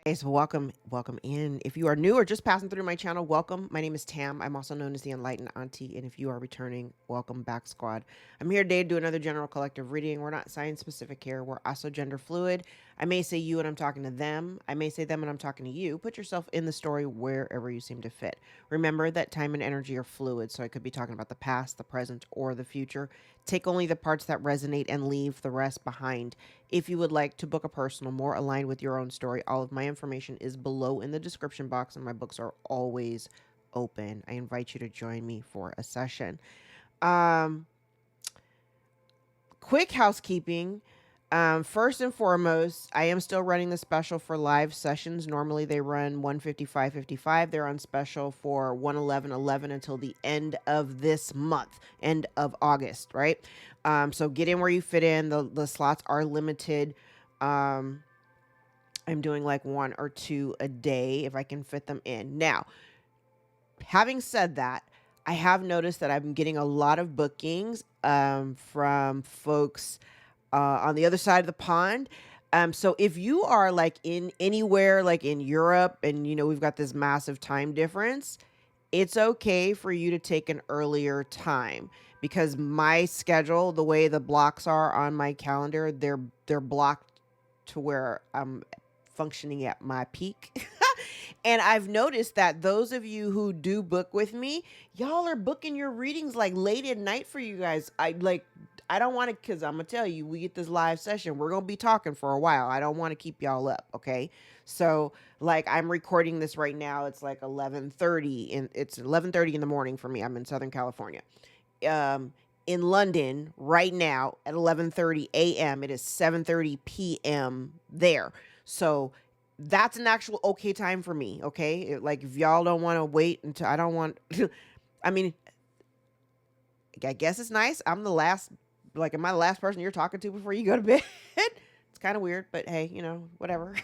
Guys, welcome in. If you are new or just passing through my channel, welcome. My name is Tam. I'm also known as the Enlightened Auntie, and if you are returning, welcome back, squad. I'm here today to do another general collective reading. We're not science specific here. We're also gender fluid. I may say you and I'm talking to them. I may say them and I'm talking to you. Put yourself in the story wherever you seem to fit. Remember that time and energy are fluid, so I could be talking about the past, the present, or the future. Take only the parts that resonate and leave the rest behind. If you would like to book a personal more aligned with your own story, all of my information is below in the description box, and my books are always open. I invite you to join me for a session. Um, Quick housekeeping. First and foremost, I am still running the special for live sessions. Normally they run 155.55. They're on special for 111.11 until the end of this month, end of August, right? So get in where you fit in. The slots are limited. I'm doing like one or two a day if I can fit them in. Now, having said that, I have noticed that I'm getting a lot of bookings from folks on the other side of the pond. So if you are like in anywhere like in Europe and we've got this massive time difference, it's okay for you to take an earlier time because my schedule, the way the blocks are on my calendar, they're blocked to where I'm functioning at my peak. And I've noticed that those of you who do book with me, y'all are booking your readings like late at night for you guys. I don't want to, because I'm gonna tell you, we get this live session, we're gonna be talking for a while. I don't want to keep y'all up, okay? So like I'm recording this right now, it's like 11:30 and it's 11:30 in the morning for me. I'm in Southern California. In London right now at 11:30 a.m. It is 7:30 p.m. there. So that's an actual okay time for me, okay? Like if y'all don't want to wait until I don't want I mean, I guess it's nice. I'm the last, like, am I the last person you're talking to before you go to bed? It's kind of weird, but hey, whatever.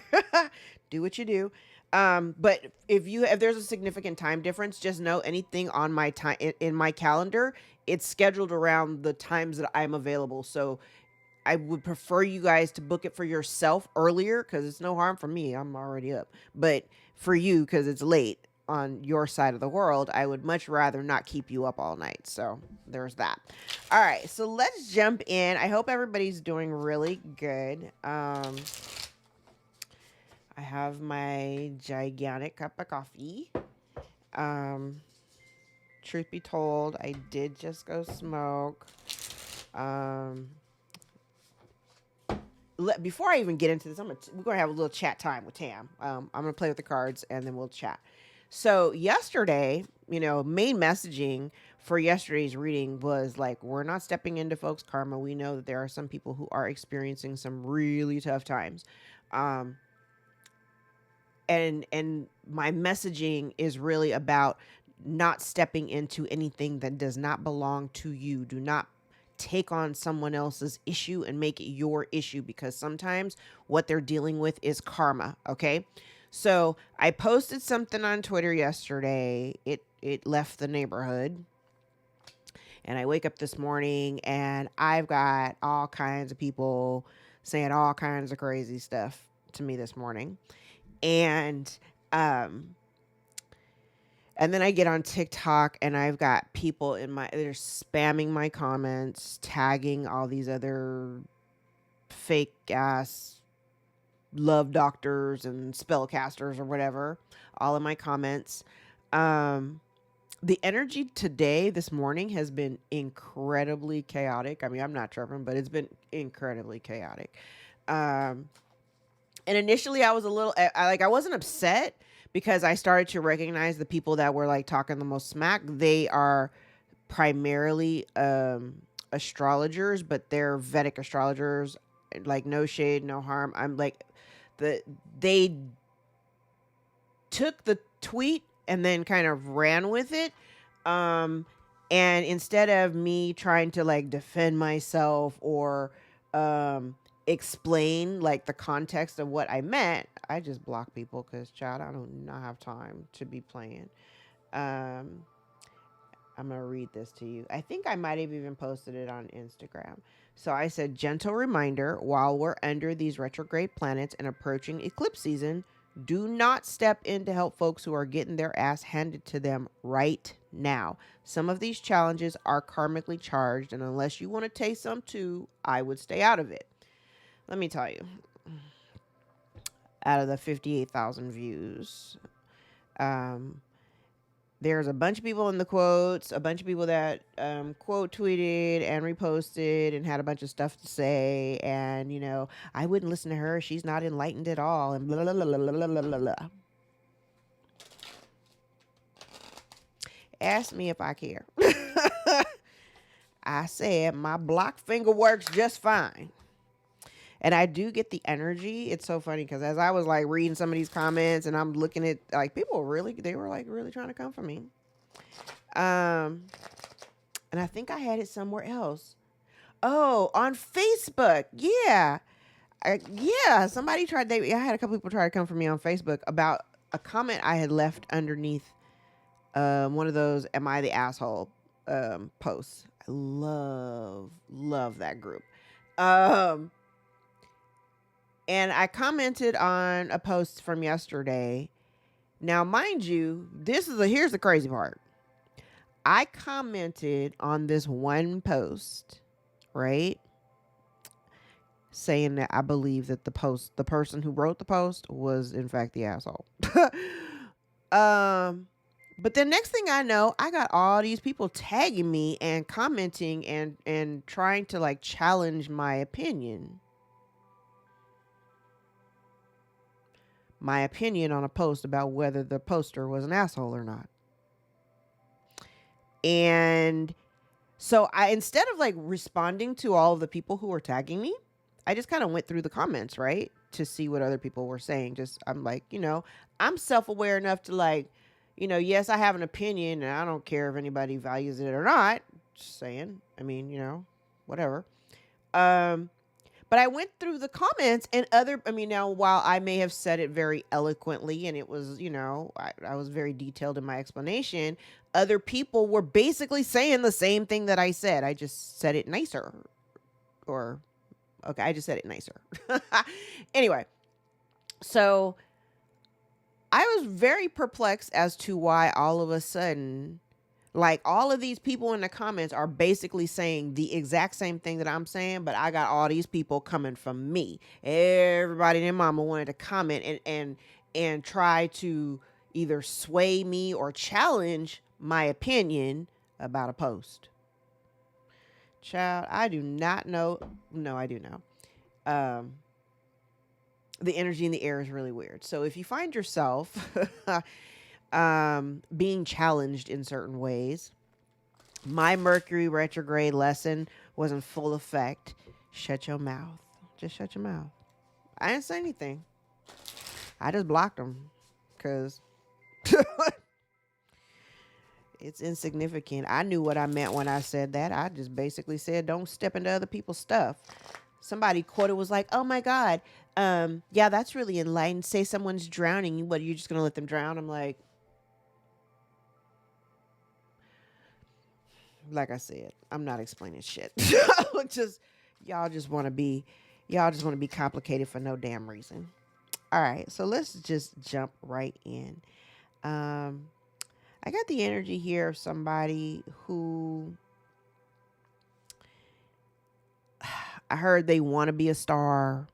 Do what you do. But if there's a significant time difference, just know anything on my time in my calendar, it's scheduled around the times that I'm available. So I would prefer you guys to book it for yourself earlier because it's no harm for me. I'm already up. But for you, because it's late on your side of the world, I would much rather not keep you up all night. So there's that. All right. So let's jump in. I hope everybody's doing really good. I have my gigantic cup of coffee. Um, Truth be told, I did just go smoke. Um, Before I even get into this, we're gonna have a little chat time with Tam. I'm gonna play with the cards and then we'll chat. So yesterday, main messaging for yesterday's reading was like, we're not stepping into folks' karma. We know that there are some people who are experiencing some really tough times. Um, and my messaging is really about not stepping into anything that does not belong to you. Do not take on someone else's issue and make it your issue, because sometimes what they're dealing with is karma, okay? So I posted something on Twitter yesterday. It left the neighborhood, and I wake up this morning and I've got all kinds of people saying all kinds of crazy stuff to me this morning. And um and then I get on TikTok and I've got people they're spamming my comments, tagging all these other fake ass love doctors and spellcasters or whatever, all in my comments. The energy today, this morning, has been incredibly chaotic. I mean, I'm not tripping, but it's been incredibly chaotic. Um, and initially I was a little, I wasn't upset because I started to recognize the people that were like talking the most smack. They are primarily astrologers, but they're Vedic astrologers. Like no shade, no harm. I'm like they took the tweet and then kind of ran with it. Um and instead of me trying to like defend myself or um explain like the context of what I meant, I just block people because child, I do not have time to be playing. Um I'm going to read this to you. I think I might have even posted it on Instagram. So I said, gentle reminder, while we're under these retrograde planets and approaching eclipse season, Do not step in to help folks who are getting their ass handed to them right now. Some of these challenges are karmically charged, and unless you want to taste some too, I would stay out of it. Let me tell you, out of the 58,000 views, there's a bunch of people in the quotes, a bunch of people that quote tweeted and reposted and had a bunch of stuff to say. And, you know, I wouldn't listen to her. She's not enlightened at all. And blah, blah, blah, blah, blah, blah, blah, blah. Ask me if I care. I said my block finger works just fine. And I do get the energy. It's so funny because as I was like reading some of these comments and I'm looking at like people really, they were like really trying to come for me. And I think I had it somewhere else. Oh, on Facebook. Yeah. Somebody tried. I had a couple people try to come for me on Facebook about a comment I had left underneath one of those "Am I the asshole?" posts. I love that group. And I commented on a post from yesterday. Now, mind you, here's the crazy part. I commented on this one post, right? Saying that I believe that the person who wrote the post was in fact the asshole. But the next thing I know, I got all these people tagging me and commenting and trying to like challenge my opinion. My opinion on a post about whether the poster was an asshole or not. And so instead of like responding to all of the people who were tagging me, I just kind of went through the comments, right? To see what other people were saying. I'm like, I'm self-aware enough to like, yes, I have an opinion and I don't care if anybody values it or not. Just saying. I mean, whatever. But I went through the comments and now while I may have said it very eloquently and it was, I was very detailed in my explanation, other people were basically saying the same thing that I said. I just said it nicer. I just said it nicer. Anyway, so I was very perplexed as to why all of a sudden, like all of these people in the comments are basically saying the exact same thing that I'm saying, but I got all these people coming from me. Everybody and their mama wanted to comment and try to either sway me or challenge my opinion about a post. Child, I do not know. No, I do know. The energy in the air is really weird. So if you find yourself being challenged in certain ways, my Mercury retrograde lesson was in full effect. Shut your mouth. Just shut your mouth. I didn't say anything. I just blocked them because it's insignificant. I knew what I meant when I said that. I just basically said, don't step into other people's stuff. Somebody quoted was like, oh my God. Yeah, that's really enlightened. Say someone's drowning. What, are you just going to let them drown? I'm like I said, I'm not explaining shit. Y'all just want to be complicated for no damn reason. All right. So let's just jump right in. I got the energy here of somebody who I heard they want to be a star,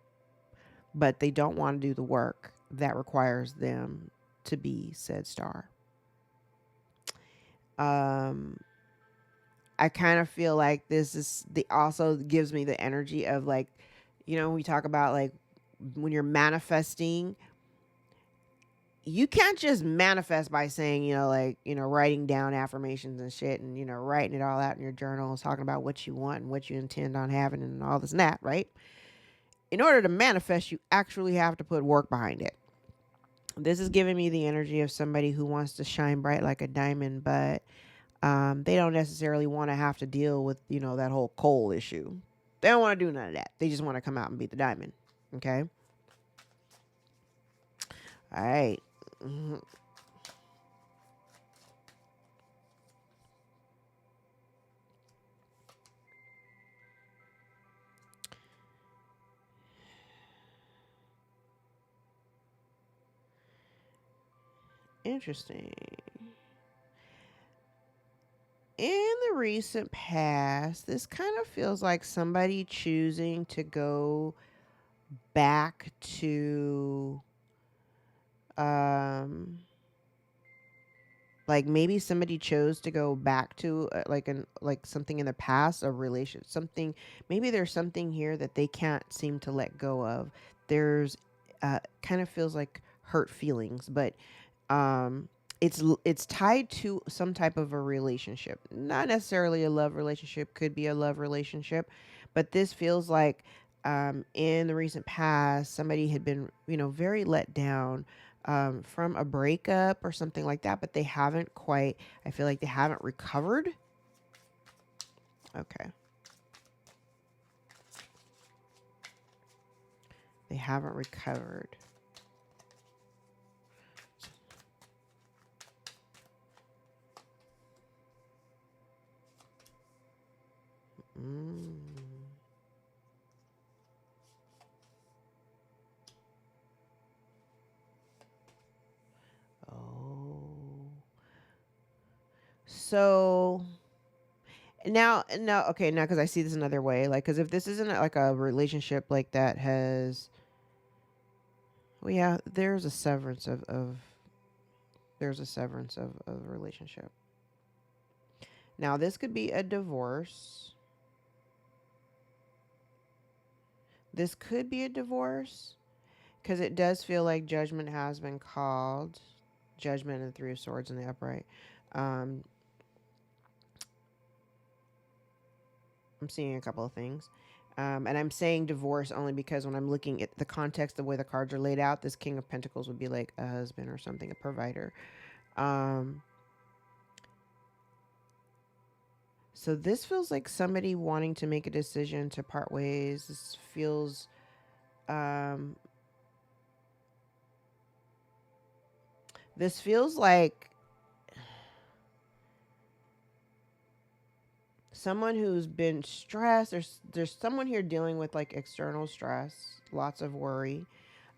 but they don't want to do the work that requires them to be said star. I kind of feel like this also gives me the energy of like, we talk about like when you're manifesting, you can't just manifest by saying, writing down affirmations and shit and, writing it all out in your journals, talking about what you want and what you intend on having and all this and that, right? In order to manifest, you actually have to put work behind it. This is giving me the energy of somebody who wants to shine bright like a diamond, but they don't necessarily want to have to deal with, that whole coal issue. They don't want to do none of that. They just want to come out and be the diamond. Okay. All right. Mm-hmm. Interesting. In the recent past, this kind of feels like somebody choosing to go back to um like maybe somebody chose to go back to like something in the past, a relation, something, maybe there's something here that they can't seem to let go of. There's kind of feels like hurt feelings, but um it's tied to some type of a relationship, not necessarily a love relationship, could be a love relationship, but this feels like in the recent past somebody had been, you know, very let down from a breakup or something like that, but they haven't quite, I feel like they haven't recovered. Okay, they haven't recovered. mm. Oh, so now, okay, now because I see this another way, like, because if this isn't like a relationship like that has, well, yeah, there's a severance of a relationship. Now this could be a divorce. This could be a divorce because it does feel like judgment has been called. Judgment and Three of Swords in the upright. Um, I'm seeing a couple of things. And I'm saying divorce only because when I'm looking at the context, the way the cards are laid out, this King of Pentacles would be like a husband or something, a provider. Um, so this feels like somebody wanting to make a decision to part ways. Um, this feels like someone who's been stressed. There's someone here dealing with like external stress, lots of worry.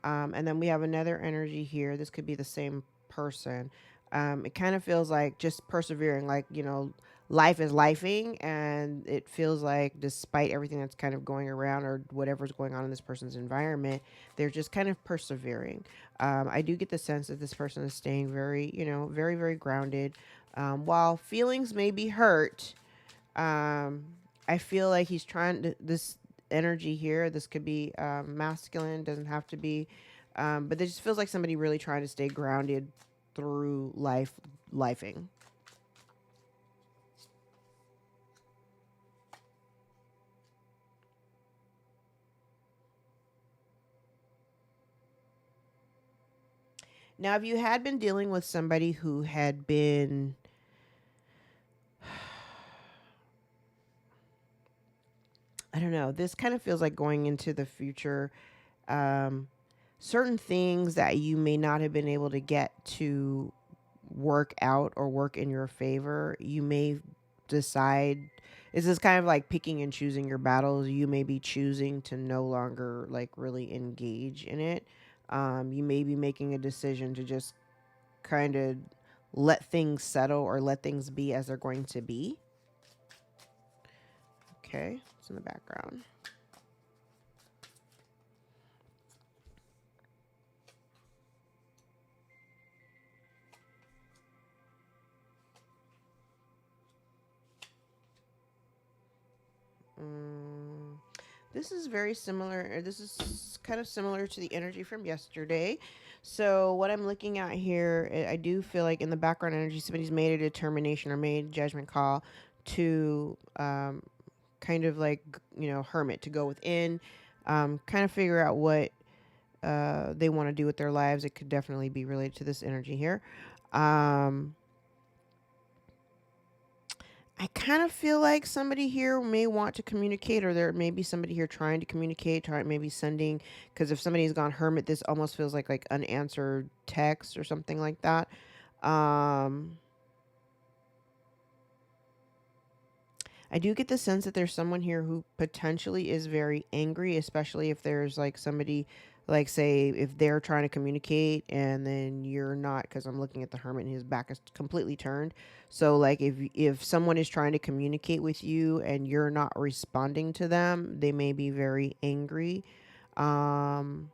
And then we have another energy here. This could be the same person. It kind of feels like just persevering, like, you know, life is lifing, and it feels like despite everything that's kind of going around or whatever's going on in this person's environment, they're just kind of persevering. I do get the sense that this person is staying very, you know, very, very grounded. While feelings may be hurt, um, I feel like he's trying to, this energy here, this could be masculine, doesn't have to be, but it just feels like somebody really trying to stay grounded through lifing. Now, if you had been dealing with somebody who had been, I don't know, this kind of feels like going into the future. Um, Certain things that you may not have been able to get to work out or work in your favor, you may decide, is this kind of like picking and choosing your battles. You may be choosing to no longer like really engage in it. You may be making a decision to just kind of let things settle or let things be as they're going to be. Okay, it's in the background. Mm, this is very similar. This is kind of similar to the energy from yesterday. So what I'm looking at here, I do feel like in the background energy, somebody's made a determination or made a judgment call to kind of like, you know, hermit, to go within, kind of figure out what they want to do with their lives. It could definitely be related to this energy here. Um, I kind of feel like somebody here may want to communicate, or there may be somebody here trying to communicate, maybe sending, because if somebody's gone hermit, this almost feels like unanswered text or something like that. Um, I do get the sense that there's someone here who potentially is very angry, especially if there's like somebody Like, say if they're trying to communicate and then you're not, because I'm looking at the hermit and his back is completely turned. So like if someone is trying to communicate with you and you're not responding to them, they may be very angry. um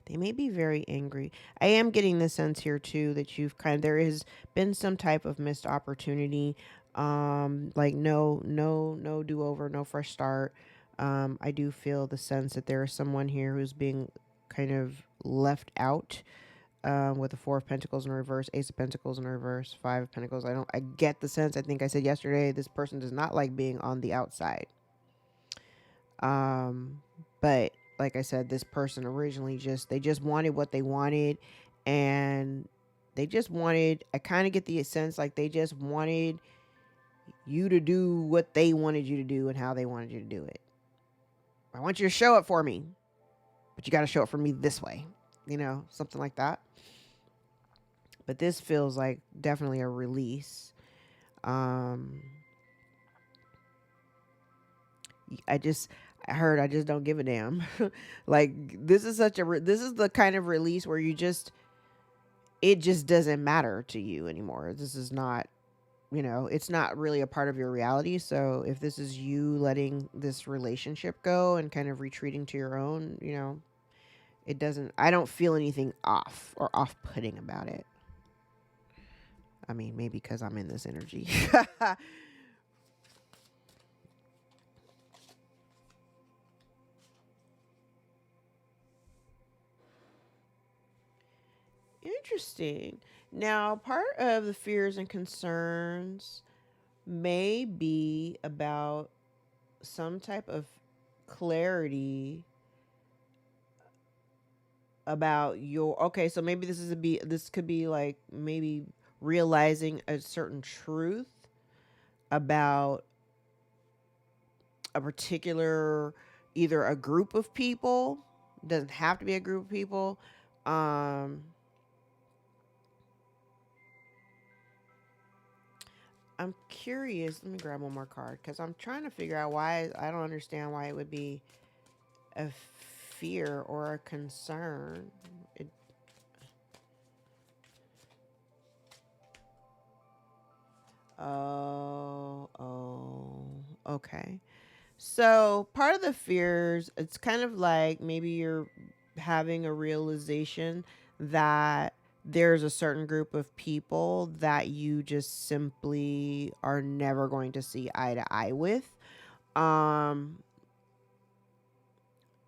They may be very angry. I am getting the sense here too that there has been some type of missed opportunity. Like no do over, no fresh start. I do feel the sense that there is someone here who's being kind of left out. With the Four of Pentacles in reverse, Ace of Pentacles in reverse, Five of Pentacles. I get the sense. I think I said yesterday, this person does not like being on the outside. Um, but like I said, this person originally they just wanted what they wanted, and they just wanted, I kind of get the sense like they just wanted you to do what they wanted you to do and how they wanted you to do it. I want you to show it for me, but you got to show it for me this way, something like that. But this feels like definitely a release. Um, I heard I just don't give a damn. Like this is this is the kind of release where it just doesn't matter to you anymore. This is not, it's not really a part of your reality. So if this is you letting this relationship go and kind of retreating to your own, I don't feel anything off or off-putting about it. I mean, maybe because I'm in this energy. Interesting. Now, part of the fears and concerns may be about some type of clarity about so maybe this could be like maybe realizing a certain truth about a particular, either a group of people, doesn't have to be a group of people. I'm curious. Let me grab one more card because I'm trying to figure out why. I don't understand why it would be a fear or a concern. Okay. So part of the fears, it's kind of like maybe you're having a realization that there's a certain group of people that you just simply are never going to see eye to eye with. Um,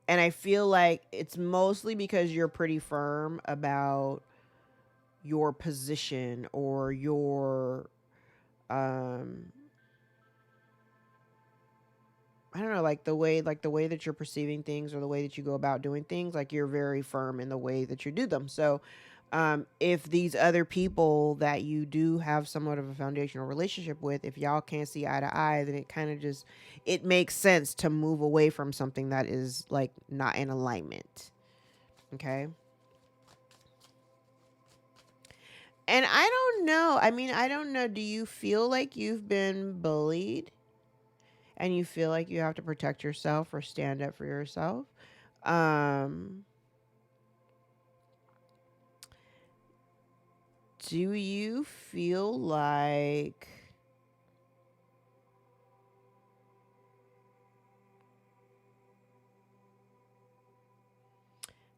and I feel like it's mostly because you're pretty firm about your position or your, I don't know, like the way that you're perceiving things or the way that you go about doing things, like you're very firm in the way that you do them. So, if these other people that you do have somewhat of a foundational relationship with, if y'all can't see eye to eye, then it makes sense to move away from something that is like not in alignment. Okay. And I don't know. I mean, I don't know. Do you feel like you've been bullied and you feel like you have to protect yourself or stand up for yourself? Um, do you feel like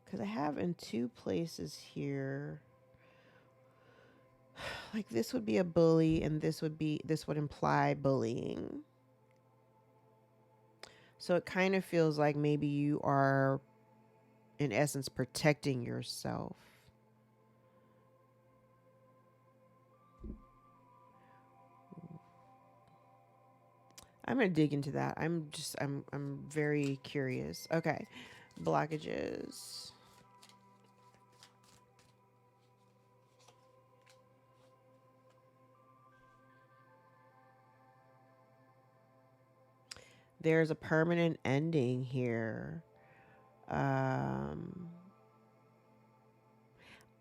because I have in two places here, like this would be a bully and this would imply bullying. So it kind of feels like maybe you are in essence protecting yourself. I'm gonna dig into that. I'm very curious. Okay. Blockages. There's a permanent ending here. Um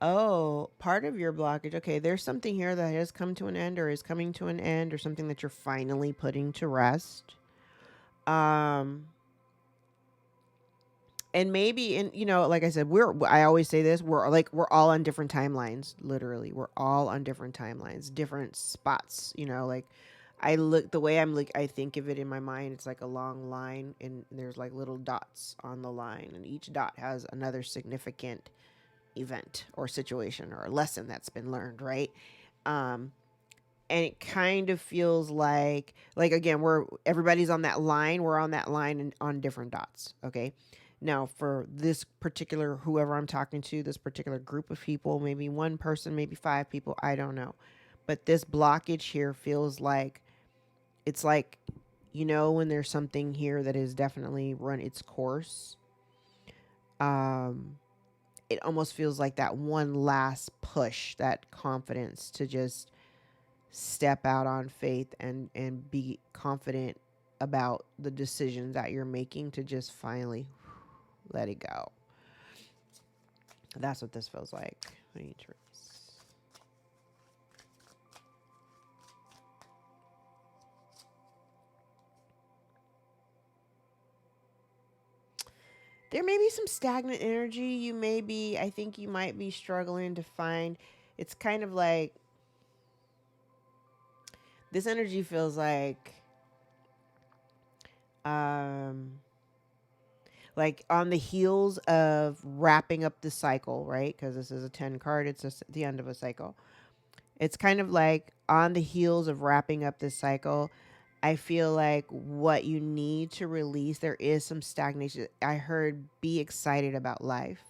Oh, part of your blockage. Okay, there's something here that has come to an end or is coming to an end or something that you're finally putting to rest. Um And maybe, and like I said, I always say this, we're all on different timelines. Literally, we're all on different timelines, different spots. Like the way I think of it in my mind, it's like a long line, and there's like little dots on the line, and each dot has another significant event or situation or a lesson that's been learned, right? Um, and it kind of feels like again, everybody's on that line. We're on that line and on different dots. Okay. Now, for this particular, whoever I'm talking to, this particular group of people, maybe one person, maybe 5 people, I don't know. But this blockage here feels like it's like, when there's something here that has definitely run its course. It almost feels like that one last push, that confidence to just step out on faith and be confident about the decisions that you're making, to just finally let it go. That's what this feels like. There may be some stagnant energy. I think you might be struggling to find. It's kind of like, this energy feels like on the heels of wrapping up the cycle, right? Because this is a 10 card. It's the end of a cycle. It's kind of like on the heels of wrapping up this cycle. I feel like what you need to release, there is some stagnation. I heard be excited about life.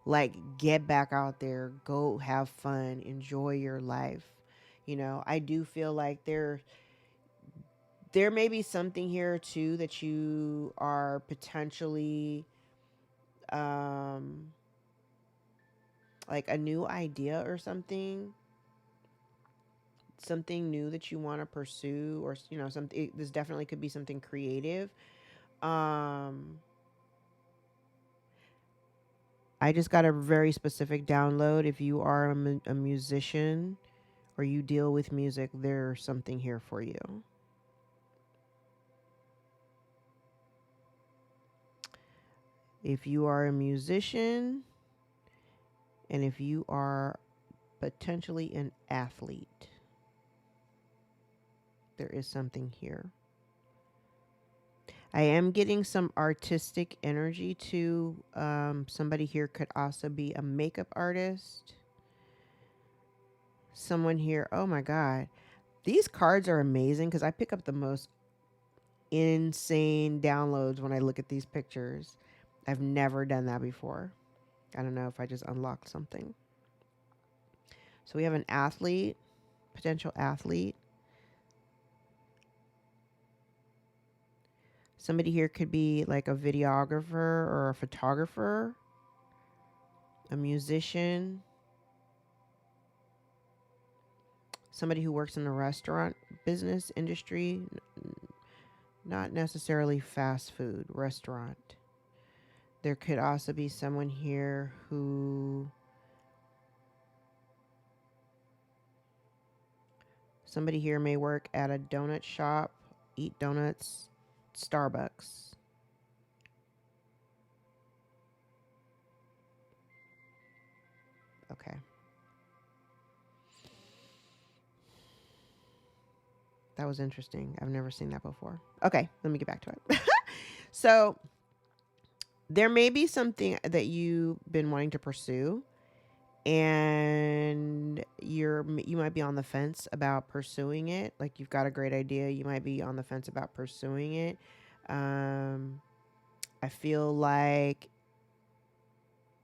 Like, get back out there, go have fun, enjoy your life. I do feel like there may be something here too that you are potentially like a new idea or something new that you want to pursue, or something. This definitely could be something creative. I just got a very specific download. If you are a musician or you deal with music, there's something here for you. If you are a musician, and if you are potentially an athlete, there is something here. I am getting some artistic energy too. Somebody here could also be a makeup artist. Someone here, oh my God. These cards are amazing because I pick up the most insane downloads when I look at these pictures. I've never done that before. I don't know if I just unlocked something. So we have an athlete, potential athlete. Somebody here could be like a videographer or a photographer, a musician, somebody who works in the restaurant business industry, not necessarily fast food, restaurant. There could also be someone here who, somebody here may work at a donut shop, eat donuts, Starbucks. Okay. That was interesting. I've never seen that before. Okay, let me get back to it. So there may be something that you've been wanting to pursue, and you might be on the fence about pursuing it. Like, you've got a great idea, you might be on the fence about pursuing it. I feel like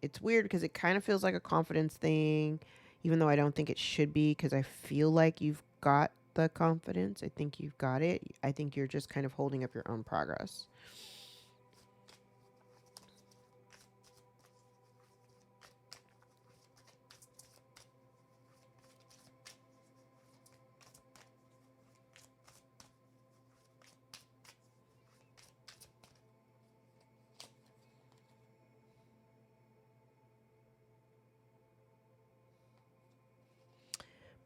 it's weird because it kind of feels like a confidence thing, even though I don't think it should be, because I feel like you've got the confidence. I think you've got it. I think you're just kind of holding up your own progress.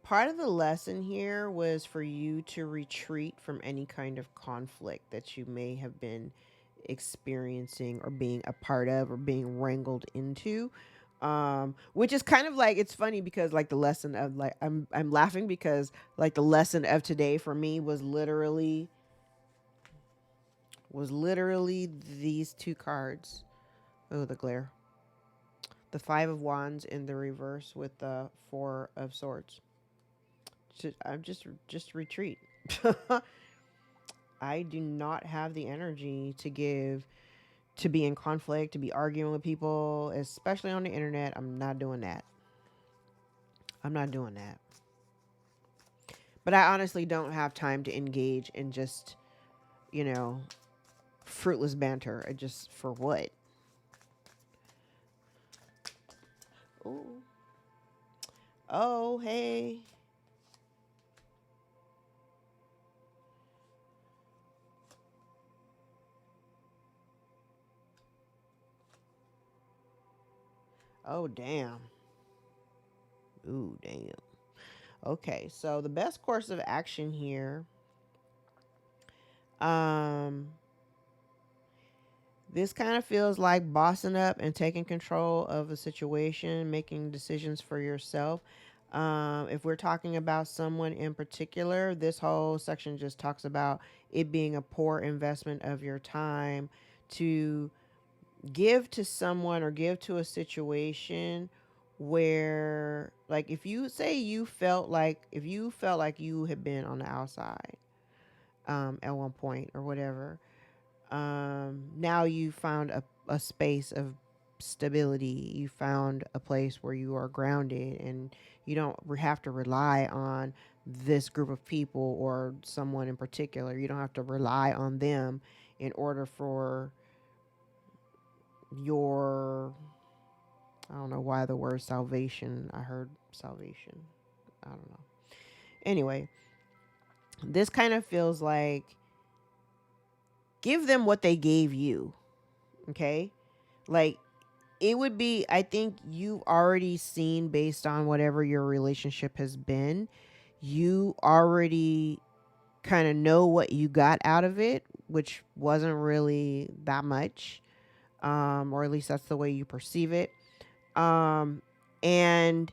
Part of the lesson here was for you to retreat from any kind of conflict that you may have been experiencing or being a part of or being wrangled into. Which is kind of like, it's funny because like the lesson of like, I'm laughing because like the lesson of today for me was literally these two cards. Oh, the glare. The Five of Wands in the reverse with the Four of Swords. I'm just retreat. I do not have the energy to give, to be in conflict, to be arguing with people, especially on the internet. I'm not doing that. I'm not doing that. But I honestly don't have time to engage in just, you know, fruitless banter. I just, for what? Oh. Oh, hey. Oh, damn. Ooh, damn. Okay, so the best course of action here, um, this kind of feels like bossing up and taking control of a situation, making decisions for yourself. If we're talking about someone in particular, this whole section just talks about it being a poor investment of your time to give to someone or give to a situation where, like, if you say you felt like, if you felt like you had been on the outside at one point or whatever, now you found a space of stability. You found a place where you are grounded and you don't have to rely on this group of people or someone in particular. You don't have to rely on them in order for your, I don't know why the word salvation, I heard salvation. I don't know. Anyway, this kind of feels like give them what they gave you. Okay? Like, it would be, I think you've already seen, based on whatever your relationship has been, you already kind of know what you got out of it, which wasn't really that much, or at least that's the way you perceive it. And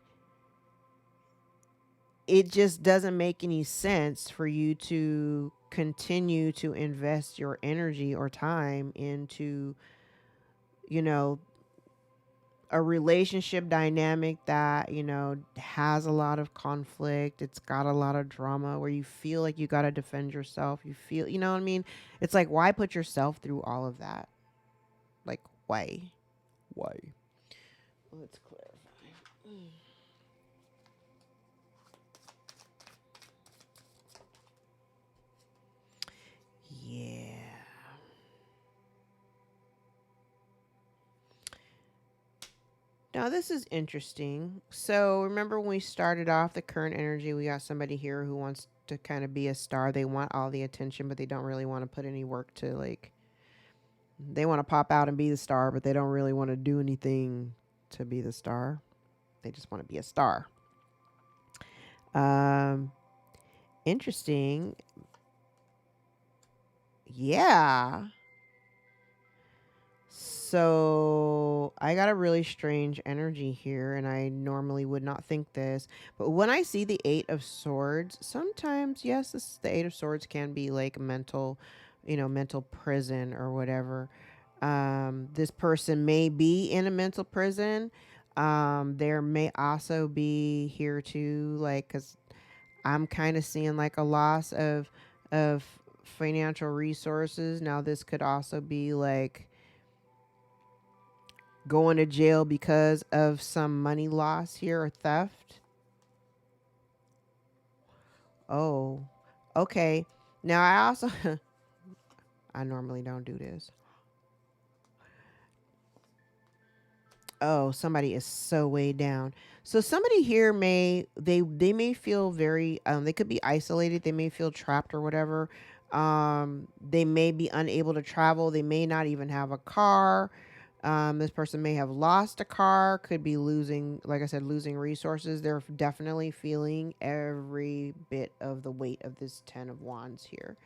it just doesn't make any sense for you to continue to invest your energy or time into, you know, a relationship dynamic that, you know, has a lot of conflict. It's got a lot of drama where you feel like you got to defend yourself. You feel, you know what I mean? It's like, why put yourself through all of that? Like, why? Why? Let's clarify. Yeah. Now, this is interesting. So, remember when we started off the current energy, we got somebody here who wants to kind of be a star. They want all the attention, but they don't really want to put any work to, like, they want to pop out and be the star, but they don't really want to do anything to be the star. They just want to be a star. Um, Interesting. Yeah. So I got a really strange energy here, and I normally would not think this. But when I see the Eight of Swords, sometimes, yes, the Eight of Swords can be like mental, you know, mental prison or whatever. This person may be in a mental prison. There may also be here too, like, because I'm kind of seeing like a loss of financial resources. Now, this could also be like going to jail because of some money loss here or theft. Oh, okay. Now, I also, I normally don't do this. Oh, somebody is so way down. So somebody here may, they may feel very, they could be isolated. They may feel trapped or whatever. They may be unable to travel. They may not even have a car. This person may have lost a car, could be losing, like I said, losing resources. They're definitely feeling every bit of the weight of this 10 of Wands here.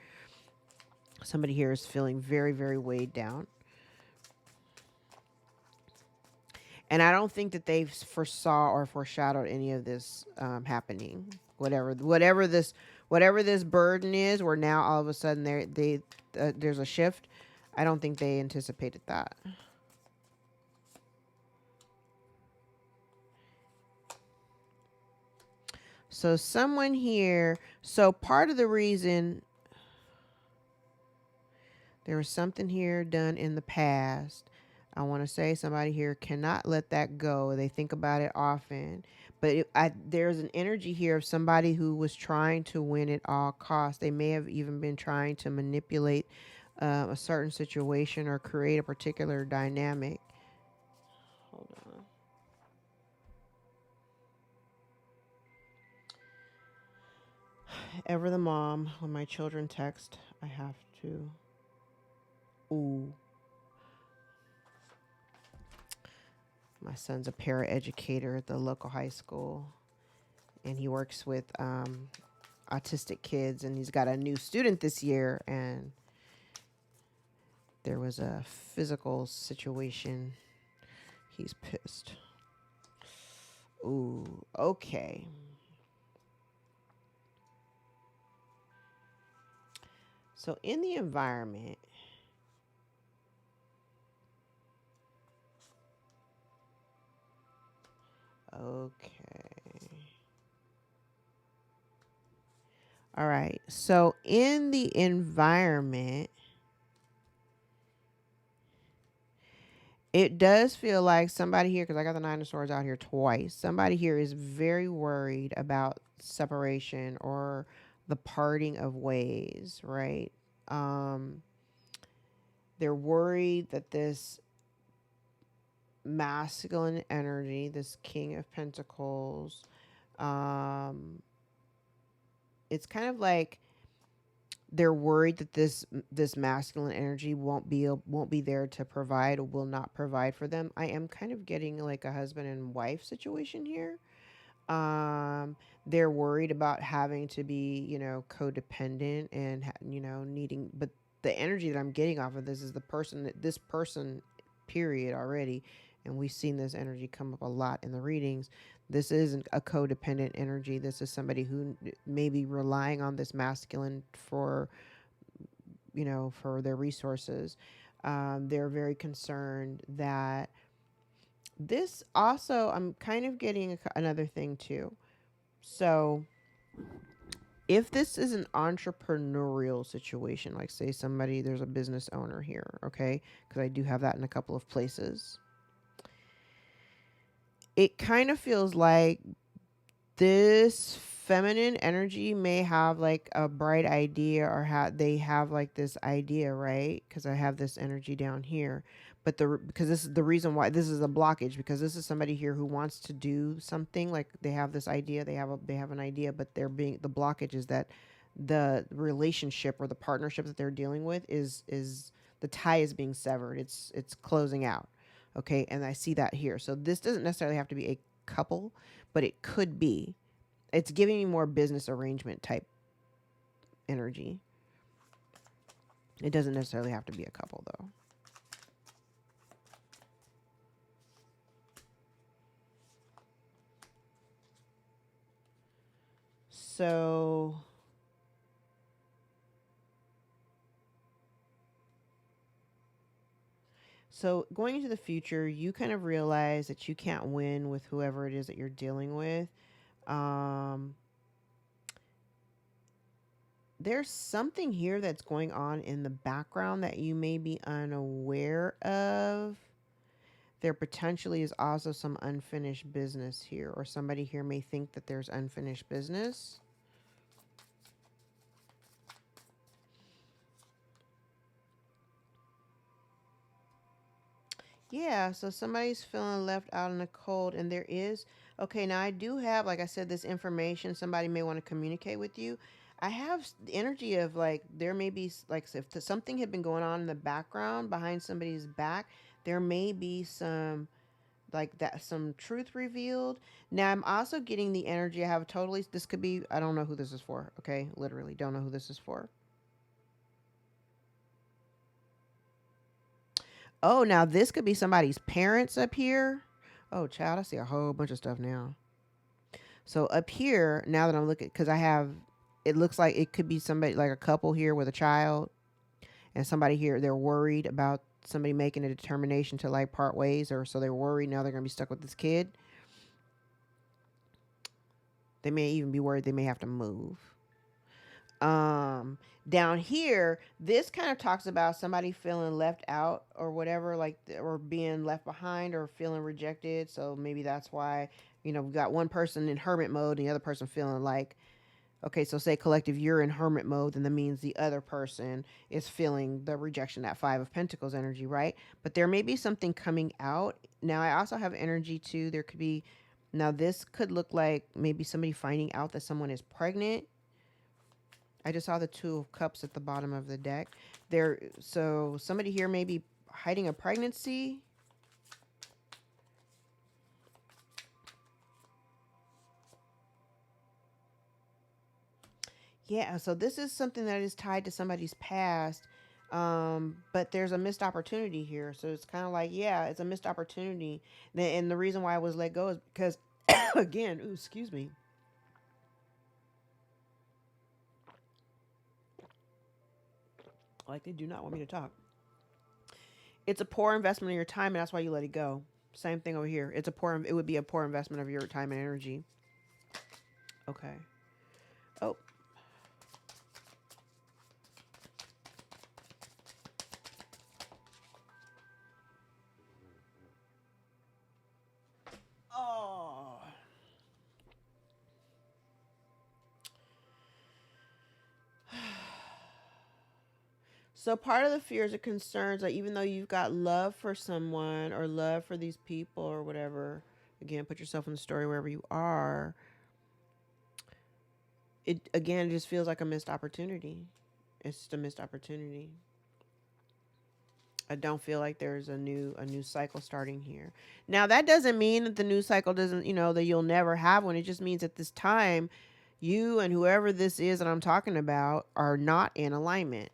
Somebody here is feeling very, very weighed down. And I don't think that they foresaw or foreshadowed any of this happening. Whatever this burden is, where now all of a sudden there's a shift. I don't think they anticipated that. So someone here. So part of the reason there was something here done in the past. I want to say somebody here cannot let that go. They think about it often. But there's an energy here of somebody who was trying to win at all costs. They may have even been trying to manipulate a certain situation or create a particular dynamic. Hold on. Ever the mom, when my children text, I have to. Ooh. My son's a paraeducator at the local high school, and he works with autistic kids, and he's got a new student this year, and there was a physical situation. He's pissed. Ooh, okay. So in the environment, okay. All right. So in the environment, it does feel like somebody here, because I got the Nine of Swords out here twice. Somebody here is very worried about separation or the parting of ways, right? They're worried that this masculine energy, this King of Pentacles, it's kind of like they're worried that this masculine energy won't be there to provide, or will not provide for them. I am kind of getting like a husband and wife situation here. They're worried about having to be, codependent and needing, but the energy that I'm getting off of this is this person period already, and we've seen this energy come up a lot in the readings. This isn't a codependent energy. This is somebody who may be relying on this masculine for their resources. They're very concerned that this also, I'm kind of getting another thing too. So if this is an entrepreneurial situation, like say there's a business owner here, okay? Because I do have that in a couple of places. It kind of feels like this feminine energy may have like a bright idea, or they have like this idea, right? Because I have this energy down here. But because this is the reason why this is a blockage, because this is somebody here who wants to do something, like they have this idea, they have an idea, but the blockage is that the relationship or the partnership that they're dealing with is the tie is being severed. It's closing out. Okay, and I see that here. So this doesn't necessarily have to be a couple, but it could be. It's giving me more business arrangement type energy. It doesn't necessarily have to be a couple though. So going into the future, you kind of realize that you can't win with whoever it is that you're dealing with. There's something here that's going on in the background that you may be unaware of. There potentially is also some unfinished business here, or somebody here may think that there's unfinished business. Yeah, so somebody's feeling left out in the cold, and there is, okay, now I do have, like I said, this information. Somebody may want to communicate with you. I have the energy of like, there may be, like, if something had been going on in the background behind somebody's back, there may be some, like that, some truth revealed. Now, I'm also getting the energy. I have totally, this could be, I don't know who this is for, okay? Literally, don't know who this is for. Oh, now this could be somebody's parents up here. Oh, child, I see a whole bunch of stuff now. So up here, now that I'm looking, because I have, it looks like it could be somebody, like a couple here with a child, and somebody here, they're worried about somebody making a determination to like part ways, or so they're worried now they're going to be stuck with this kid. They may even be worried they may have to move. Um, Down here, this kind of talks about somebody feeling left out or whatever, like, or being left behind or feeling rejected. So maybe that's why, we got one person in hermit mode and the other person feeling like, okay, so say collective, you're in hermit mode, then that means the other person is feeling the rejection, that Five of Pentacles energy, right? But there may be something coming out. Now, I also have energy too. There could be, now this could look like maybe somebody finding out that someone is pregnant. I just saw the Two of Cups at the bottom of the deck. So somebody here may be hiding a pregnancy. Yeah, so this is something that is tied to somebody's past. But there's a missed opportunity here. So it's kind of like, yeah, it's a missed opportunity. And the reason why I was let go is because, again, ooh, excuse me. Like, they do not want me to talk. It's a poor investment of your time, and that's why you let it go. Same thing over here. It would be a poor investment of your time and energy. Okay. Oh. Oh. So part of the fears or concerns, like even though you've got love for someone or love for these people or whatever, again, put yourself in the story wherever you are. It again just feels like a missed opportunity. It's just a missed opportunity. I don't feel like there's a new cycle starting here. Now that doesn't mean that the new cycle doesn't, that you'll never have one. It just means at this time, you and whoever this is that I'm talking about are not in alignment.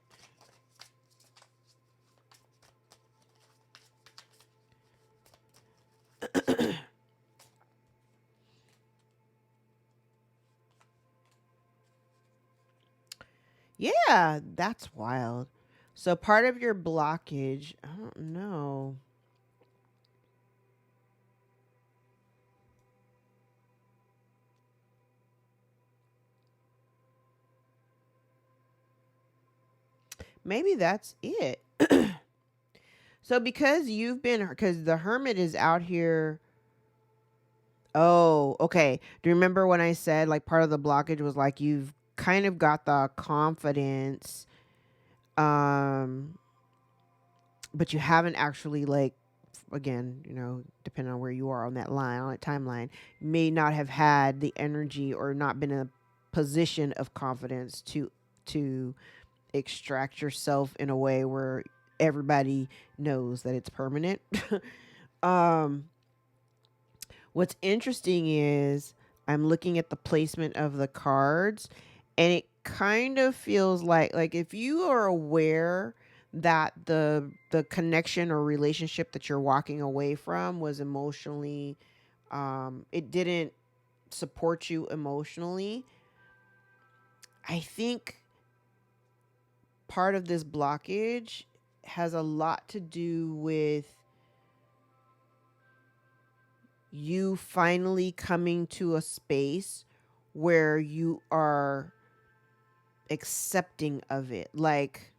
Yeah, that's wild. So part of your blockage, I don't know. Maybe that's it. So because the hermit is out here. Oh, okay. Do you remember when I said like part of the blockage was like you've kind of got the confidence, um, but you haven't actually like, again, depending on where you are on that timeline, may not have had the energy or not been in a position of confidence to extract yourself in a way where everybody knows that it's permanent. um What's interesting is I'm looking at the placement of the cards, and it kind of feels like if you are aware that the connection or relationship that you're walking away from was emotionally, it didn't support you emotionally. I think part of this blockage has a lot to do with you finally coming to a space where you are accepting of it. Like,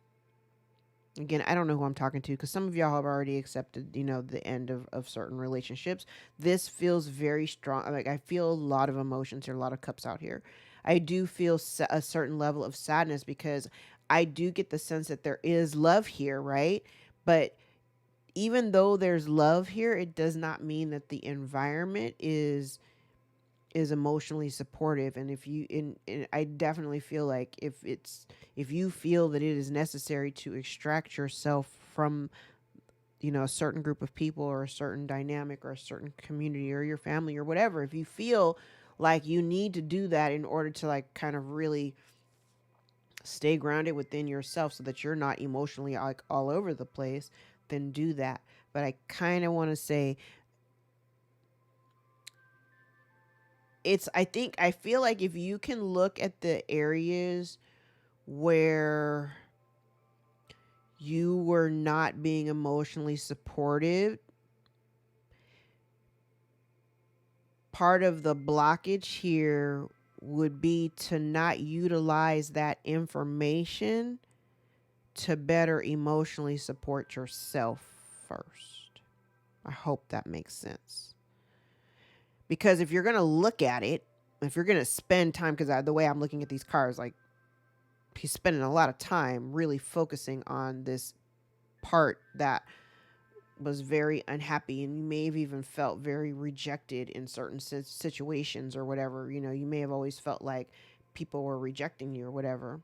again, I don't know who I'm talking to because some of y'all have already accepted, the end of certain relationships. This feels very strong. Like, I feel a lot of emotions here, a lot of cups out here. I do feel a certain level of sadness because I do get the sense that there is love here, right? But even though there's love here, it does not mean that the environment is emotionally supportive. And if you in I definitely feel like if you feel that it is necessary to extract yourself from a certain group of people or a certain dynamic or a certain community or your family or whatever, if you feel like you need to do that in order to like kind of really stay grounded within yourself so that you're not emotionally like all over the place, then do that. But I kind of want to say I feel like if you can look at the areas where you were not being emotionally supportive, part of the blockage here would be to not utilize that information to better emotionally support yourself first. I hope that makes sense. Because if you're going to look at it, if you're going to spend time, because the way I'm looking at these cards, like he's spending a lot of time really focusing on this part that was very unhappy, and you may have even felt very rejected in certain situations or whatever. You know, you may have always felt like people were rejecting you or whatever.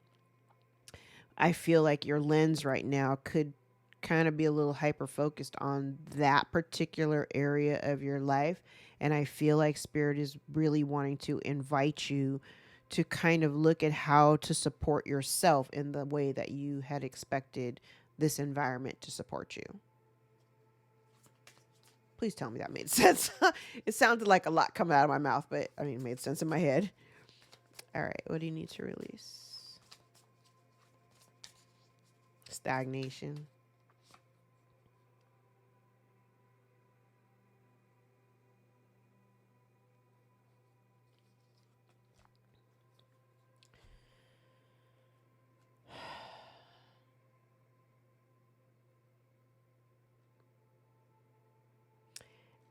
I feel like your lens right now could kind of be a little hyper focused on that particular area of your life. And I feel like Spirit is really wanting to invite you to kind of look at how to support yourself in the way that you had expected this environment to support you. Please tell me that made sense. It sounded like a lot coming out of my mouth, but I mean, it made sense in my head. All right, what do you need to release? Stagnation.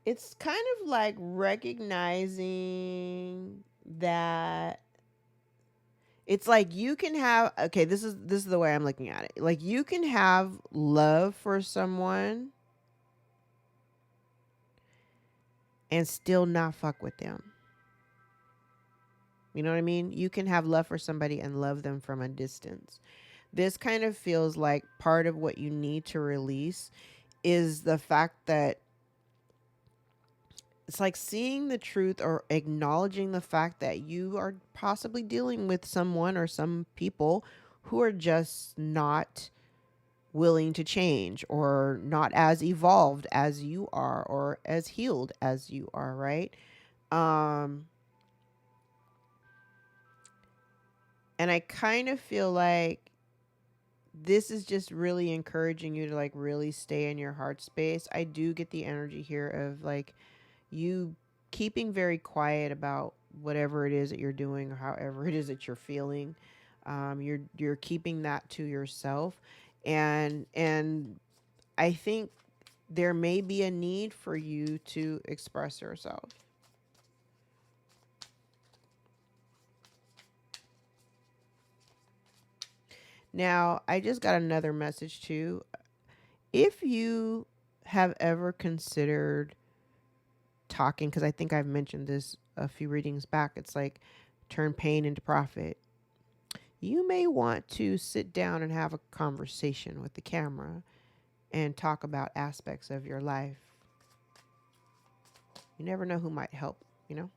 It's kind of like recognizing that it's like you can have, okay, this is the way I'm looking at it. Like you can have love for someone and still not fuck with them. You know what I mean? You can have love for somebody and love them from a distance. This kind of feels like part of what you need to release is the fact that it's like seeing the truth or acknowledging the fact that you are possibly dealing with someone or some people who are just not willing to change or not as evolved as you are or as healed as you are, right? And I kind of feel like this is just really encouraging you to like really stay in your heart space. I do get the energy here of like you keeping very quiet about whatever it is that you're doing or however it is that you're feeling. You're keeping that to yourself, and I think there may be a need for you to express yourself. Now, I just got another message too. If you have ever considered talking, because I think I've mentioned this a few readings back, it's like turn pain into profit. You may want to sit down and have a conversation with the camera and talk about aspects of your life. You never know who might help, you know?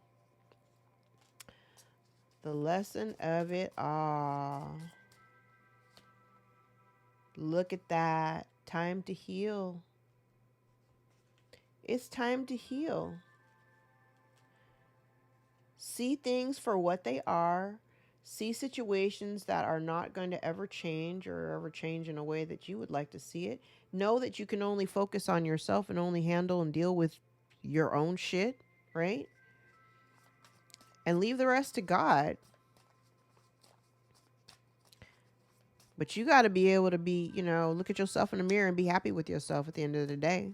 The lesson of it all. Look at that. Time to heal. It's time to heal. See things for what they are. See situations that are not going to ever change or ever change in a way that you would like to see it. Know that you can only focus on yourself and only handle and deal with your own shit, right? And leave the rest to God. But you got to be able to be, look at yourself in the mirror and be happy with yourself at the end of the day.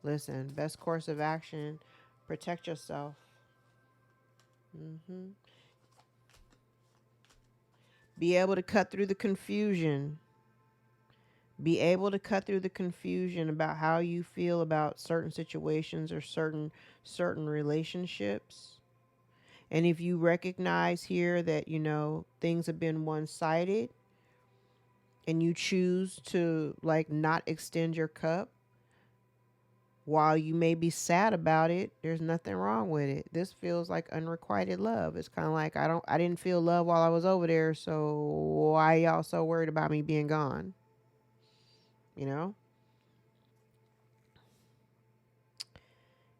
Listen, best course of action, protect yourself. Be able to cut through the confusion. Be able to cut through the confusion about how you feel about certain situations or certain relationships. And if you recognize here that, things have been one-sided and you choose to like not extend your cup, While you may be sad about it, there's nothing wrong with it. This feels like unrequited love. It's kind of like I didn't feel love while I was over there, so why y'all so worried about me being gone? You know?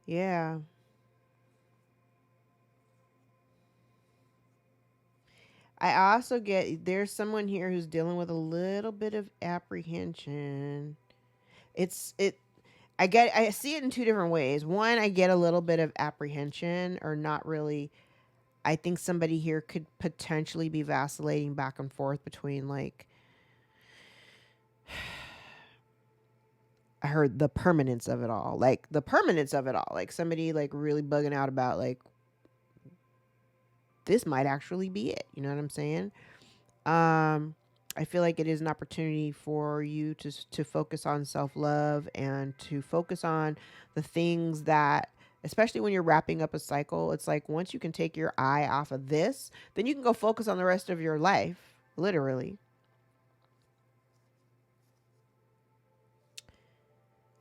Yeah. I also get there's someone here who's dealing with a little bit of apprehension. It's it I see it in two different ways. One, I get a little bit of apprehension or not really. I think somebody here could potentially be vacillating back and forth between like I heard the permanence of it all. Like the permanence of it all. Like somebody like really bugging out about like this might actually be it. You know what I'm saying? Um, I feel like it is an opportunity for you to focus on self love and to focus on the things that, especially when you're wrapping up a cycle. It's like once you can take your eye off of this, then you can go focus on the rest of your life, literally.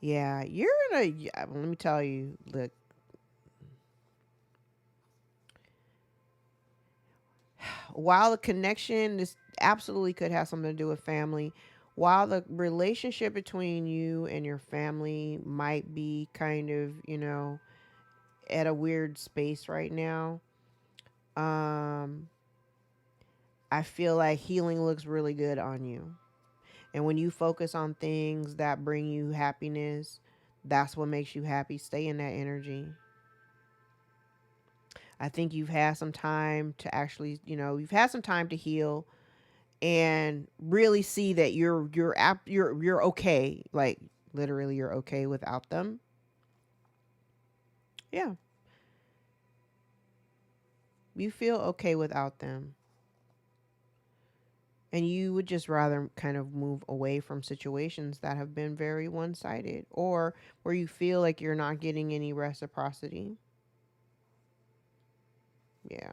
Yeah, you're in a. Yeah, let me tell you. Look, while the connection this absolutely could have something to do with family, while the relationship between you and your family might be kind of, at a weird space right now, um I feel like healing looks really good on you. And when you focus on things that bring you happiness, that's what makes you happy. Stay in that energy. I think you've had some time to actually, you've had some time to heal and really see that you're okay. Like literally you're okay without them. Yeah. You feel okay without them. And you would just rather kind of move away from situations that have been very one-sided or where you feel like you're not getting any reciprocity. Yeah.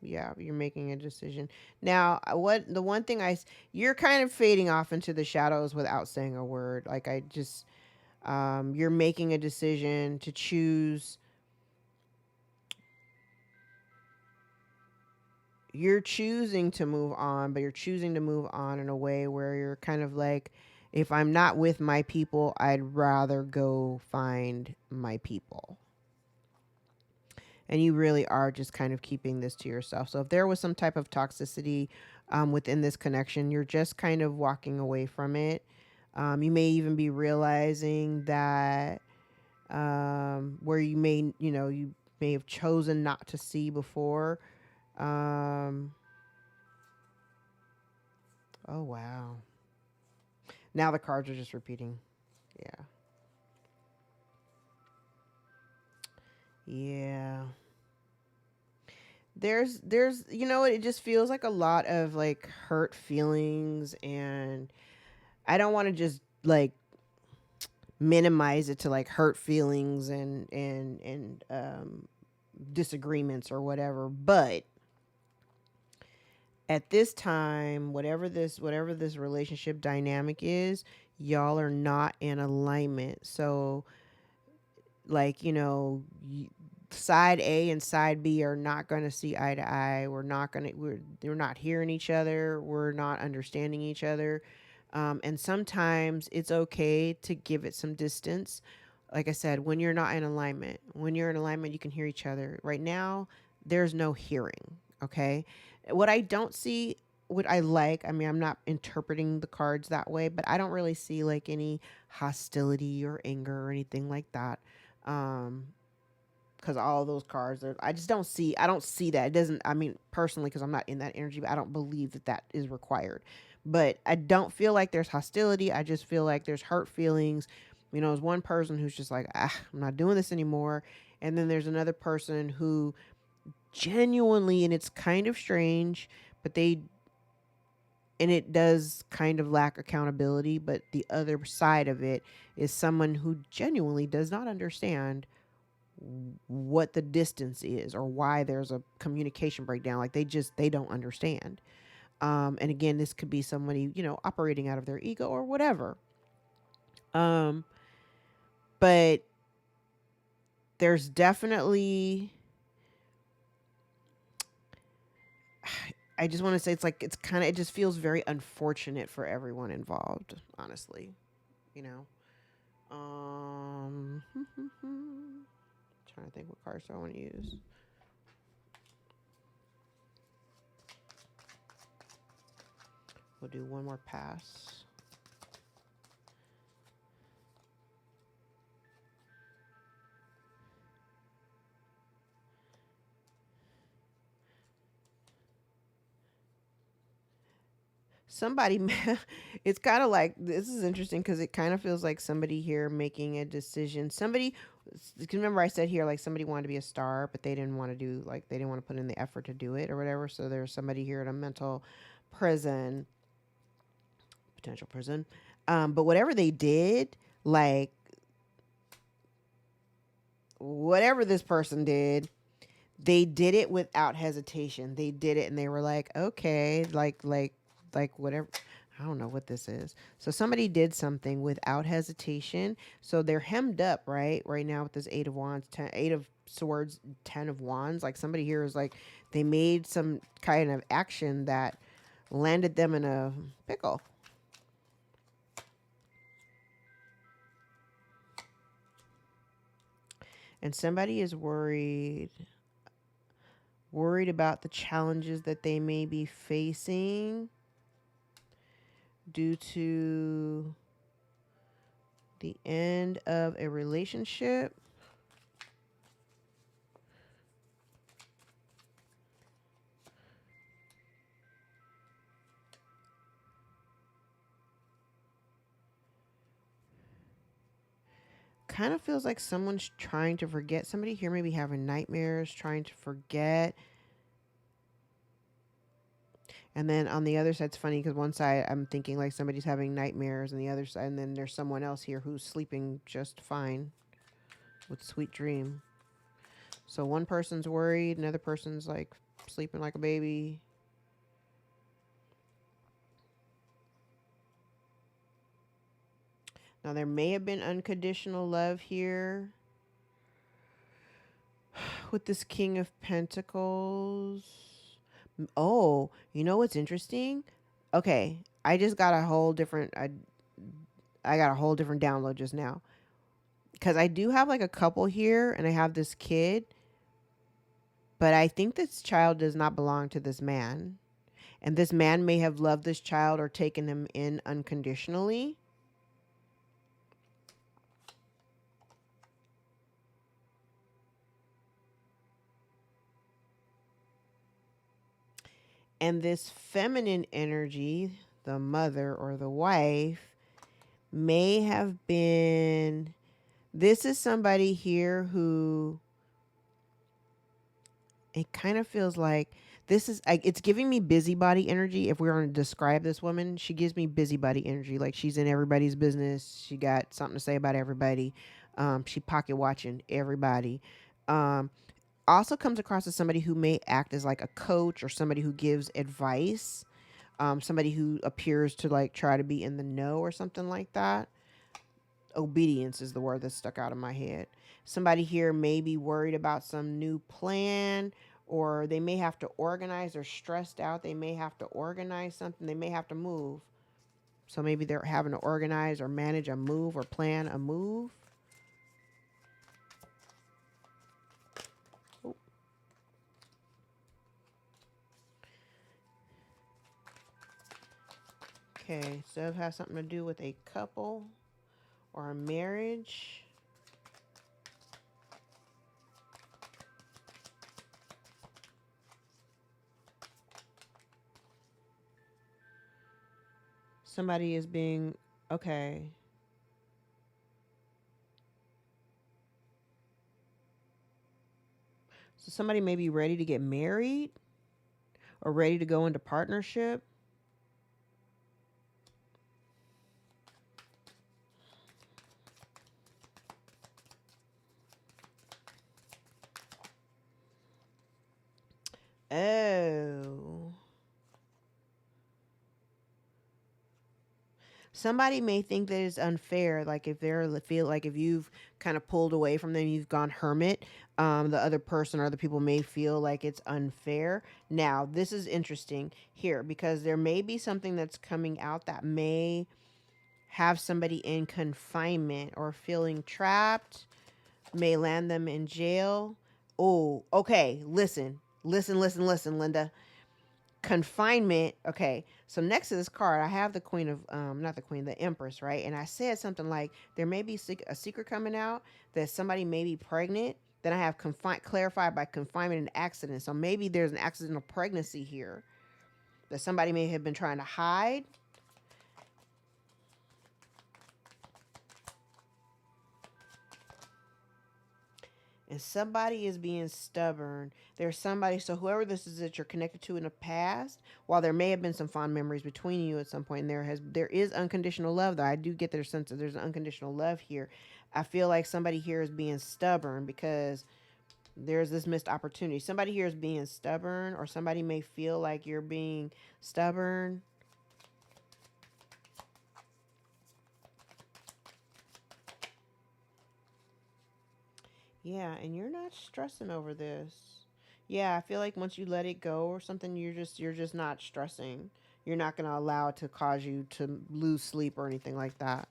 Yeah, you're making a decision. Now, what the one thing you're kind of fading off into the shadows without saying a word. Like I just you're making a decision to choose. You're choosing to move on, but you're choosing to move on in a way where you're kind of like, if I'm not with my people, I'd rather go find my people. And you really are just kind of keeping this to yourself. So if there was some type of toxicity within this connection, you're just kind of walking away from it. You may even be realizing that where you may have chosen not to see before. Um, oh, wow. Now the cards are just repeating. Yeah. Yeah. There's it just feels like a lot of like hurt feelings, and I don't want to just like minimize it to like hurt feelings and disagreements or whatever, but at this time, whatever this relationship dynamic is, y'all are not in alignment. So like side A and side B are not going to see eye to eye. We're not hearing each other. We're not understanding each other. And sometimes it's okay to give it some distance. Like I said, when you're not in alignment, when you're in alignment, you can hear each other. Right now, there's no hearing. Okay. What I don't see, what I like, I mean, I'm not interpreting the cards that way, but I don't really see like any hostility or anger or anything like that. Um, because all of those cards are, I don't see that. It doesn't, I mean, personally, because I'm not in that energy, but I don't believe that that is required. But I don't feel like there's hostility. I just feel like there's hurt feelings. There's one person who's just like, I'm not doing this anymore. And then there's another person who genuinely, and it's kind of strange, but and it does kind of lack accountability. But the other side of it is someone who genuinely does not understand what the distance is or why there's a communication breakdown. Like they don't understand. And again, this could be somebody operating out of their ego or whatever. um But there's definitely, I just want to say it's kind of, it just feels very unfortunate for everyone involved, honestly. You know. Trying to think what cards do I want to use. We'll do one more pass. Somebody, it's kind of like, this is interesting because it kind of feels like somebody here making a decision. Somebody, remember I said here, like somebody wanted to be a star, but they didn't want to do, like, they didn't want to put in the effort to do it or whatever. So there's somebody here in a mental prison, potential prison. But whatever they did, like, whatever this person did, they did it without hesitation. They did it and they were like, okay, like whatever. I don't know what this is. So somebody did something without hesitation. So they're hemmed up, right? Right now with this 8 of Wands, 8 of Swords, 10 of Wands. Like somebody here is like, they made some kind of action that landed them in a pickle. And somebody is worried about the challenges that they may be facing due to the end of a relationship. Kind of feels like someone's trying to forget. Somebody here may be having nightmares, trying to forget. And then on the other side, it's funny because one side I'm thinking like somebody's having nightmares, and the other side, and then there's someone else here who's sleeping just fine with sweet dream. So one person's worried, another person's like sleeping like a baby. Now there may have been unconditional love here with this King of Pentacles. Oh, you know what's interesting? Okay, I just got a whole different I got a whole different download just now. Cuz I do have like a couple here and I have this kid, but I think this child does not belong to this man. And this man may have loved this child or taken him in unconditionally. And this feminine energy, the mother or the wife, may have been, this is somebody here who, it kind of feels like this is, it's giving me busybody energy. If we were to describe this woman, she gives me busybody energy. Like she's in everybody's business. She got something to say about everybody. She pocket watching everybody. Also comes across as somebody who may act as like a coach or somebody who gives advice. Somebody who appears to like try to be in the know or something like that. Obedience is the word that stuck out of my head. Somebody here may be worried about some new plan, or they may have to organize or stressed out. They may have to organize something. They may have to move. So maybe they're having to organize or manage a move or plan a move. Oh. Okay, so it has something to do with a couple or a marriage. Somebody is being, okay. So somebody may be ready to get married or ready to go into partnership. Oh. Somebody may think that it's unfair, like if they're feel like if you've kind of pulled away from them, you've gone hermit. The other person or other people may feel like it's unfair. Now, this is interesting here because there may be something that's coming out that may have somebody in confinement or feeling trapped, may land them in jail. Oh, okay. Listen, Linda. Confinement. Okay, so next to this card I have the queen of not the queen, the empress, right? And I said something like there may be a secret coming out that somebody may be pregnant. Then I have clarified by confinement and accident. So maybe there's an accidental pregnancy here that somebody may have been trying to hide. And somebody is being stubborn. There's somebody, so whoever this is that you're connected to in the past, while there may have been some fond memories between you at some point, and there is unconditional love, though I do get their sense that there's an unconditional love here. I feel like somebody here is being stubborn because there's this missed opportunity. Somebody here is being stubborn, or somebody may feel like you're being stubborn. Yeah, and you're not stressing over this. Yeah, I feel like once you let it go or something, you're just not stressing. You're not going to allow it to cause you to lose sleep or anything like that.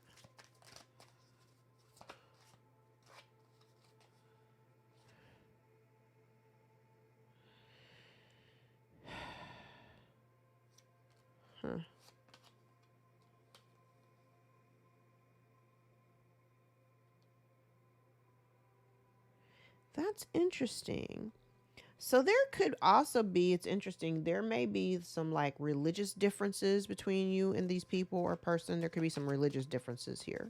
Huh. That's interesting. So there could also be, it's interesting, there may be some like religious differences between you and these people or person. There could be some religious differences here.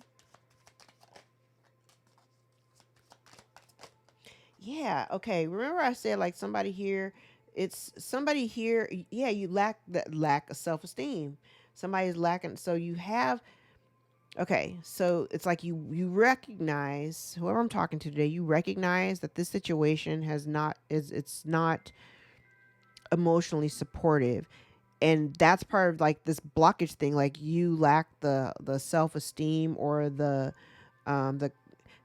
Yeah, okay. Remember I said like somebody here, it's somebody here, yeah, you lack that lack of self-esteem. Somebody's lacking, so you have, okay, so it's like you recognize, whoever I'm talking to today, you recognize that this situation has not is it's not emotionally supportive. And that's part of like this blockage thing, like you lack the self-esteem or um the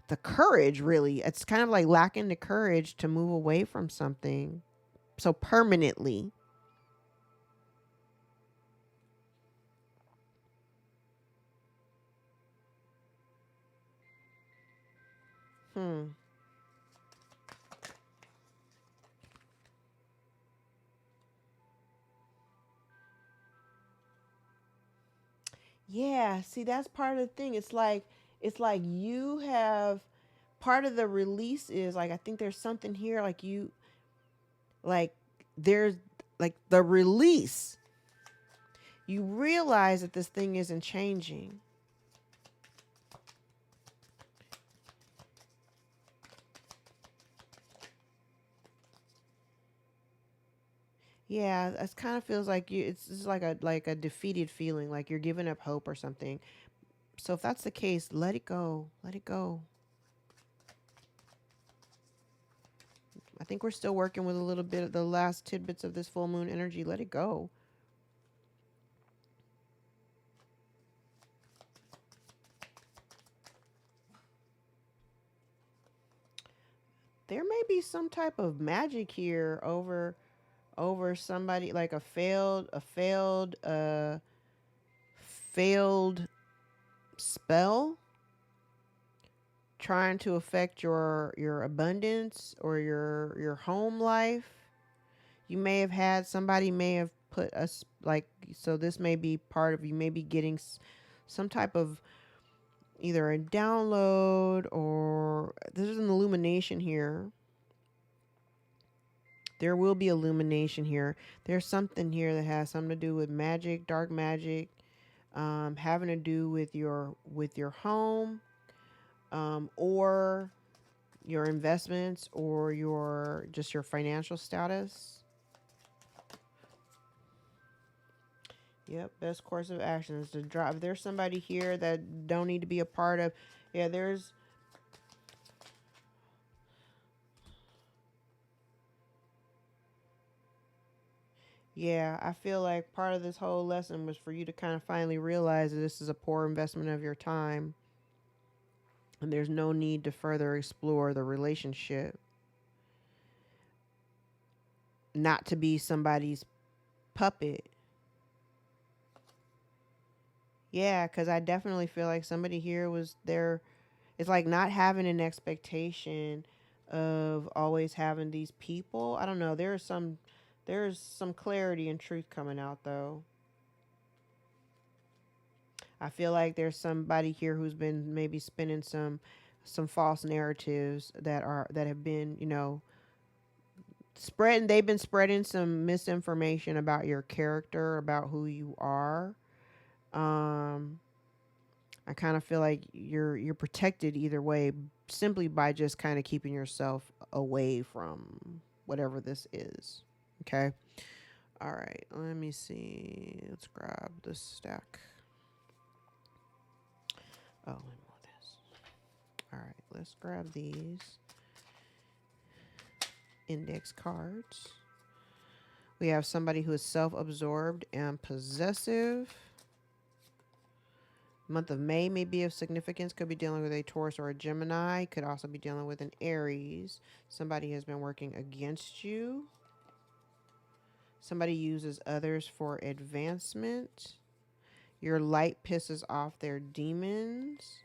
the courage, really. It's kind of like lacking the courage to move away from something so permanently. Hmm. Yeah, see, that's part of the thing. It's like you have, part of the release is like, I think there's something here like you, like there's like the release. You realize that this thing isn't changing. Yeah, it kind of feels like you. It's like a defeated feeling, like you're giving up hope or something. So if that's the case, let it go. Let it go. I think we're still working with a little bit of the last tidbits of this full moon energy. Let it go. There may be some type of magic here over somebody, like a failed spell trying to affect your abundance or your home life. You may have had, somebody may have put us like, so this may be part of, you may be getting some type of either a download, or there's an illumination here. There will be illumination here. There's something here that has something to do with magic, dark magic, having to do with your home, or your investments, or your just your financial status. Yep, best course of action is to drop. If there's somebody here that don't need to be a part of, yeah, Yeah, I feel like part of this whole lesson was for you to kind of finally realize that this is a poor investment of your time and there's no need to further explore the relationship. Not to be somebody's puppet. Yeah, because I definitely feel like somebody here was there. It's like not having an expectation of always having these people. I don't know. There's some clarity and truth coming out though. I feel like there's somebody here who's been maybe spinning some false narratives that have been, spreading they've been spreading some misinformation about your character, about who you are. Um I kind of feel like you're protected either way simply by just kind of keeping yourself away from whatever this is. Okay? All right. Let me see. Let's grab this stack. Oh, let me move this. All right, let's grab these index cards. We have somebody who is self-absorbed and possessive. Month of May may be of significance. Could be dealing with a Taurus or a Gemini. Could also be dealing with an Aries. Somebody has been working against you. Somebody uses others for advancement. Your light pisses off their demons.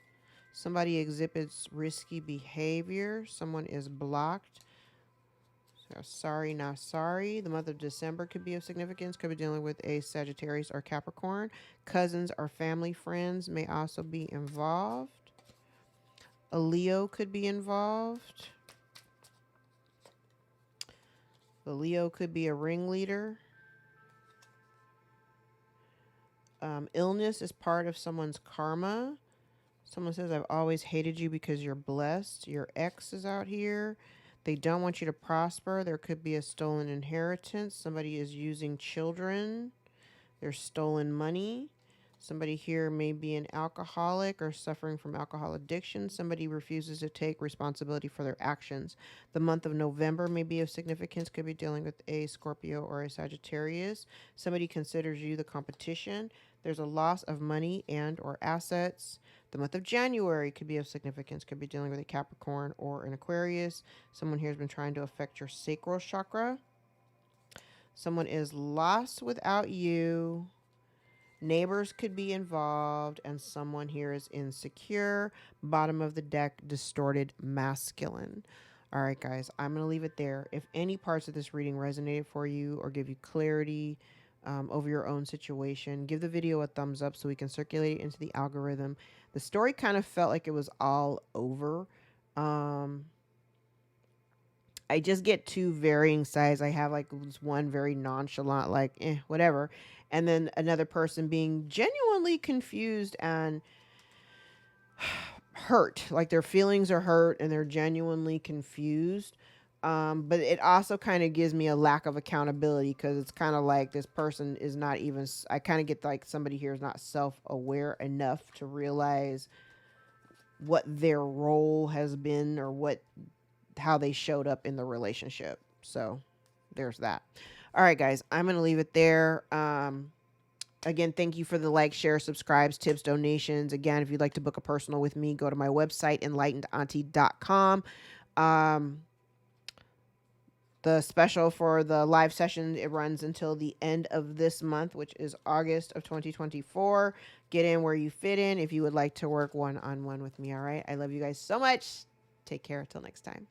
Somebody exhibits risky behavior. Someone is blocked. So sorry, not sorry. The month of December could be of significance. Could be dealing with a Sagittarius or Capricorn. Cousins or family friends may also be involved. A Leo could be involved. The Leo could be a ringleader. Illness is part of someone's karma. Someone says, I've always hated you because you're blessed. Your ex is out here. They don't want you to prosper. There could be a stolen inheritance. Somebody is using children. There's stolen money. Somebody here may be an alcoholic or suffering from alcohol addiction. Somebody refuses to take responsibility for their actions. The month of November may be of significance. Could be dealing with a Scorpio or a Sagittarius. Somebody considers you the competition. There's a loss of money and or assets. The month of January could be of significance. Could be dealing with a Capricorn or an Aquarius. Someone here has been trying to affect your sacral chakra. Someone is lost without you. Neighbors could be involved, and someone here is insecure. Bottom of the deck, distorted masculine. All right, guys, I'm going to leave it there. If any parts of this reading resonated for you or give you clarity over your own situation, give the video a thumbs up so we can circulate it into the algorithm. The story kind of felt like it was all over. I just get two varying sides. I have like this one very nonchalant, like, whatever. And then another person being genuinely confused and hurt. Like their feelings are hurt and they're genuinely confused. But it also kind of gives me a lack of accountability because it's kind of like this person is not even, I kind of get like somebody here is not self-aware enough to realize what their role has been or how they showed up in the relationship. So there's that. All right, guys, I'm going to leave it there. Again, thank you for the like, share, subscribes, tips, donations. Again, if you'd like to book a personal with me, go to my website, EnlightenedAuntie.com. The special for the live session, it runs until the end of this month, which is August of 2024. Get in where you fit in if you would like to work one-on-one with me, all right? I love you guys so much. Take care. Until next time.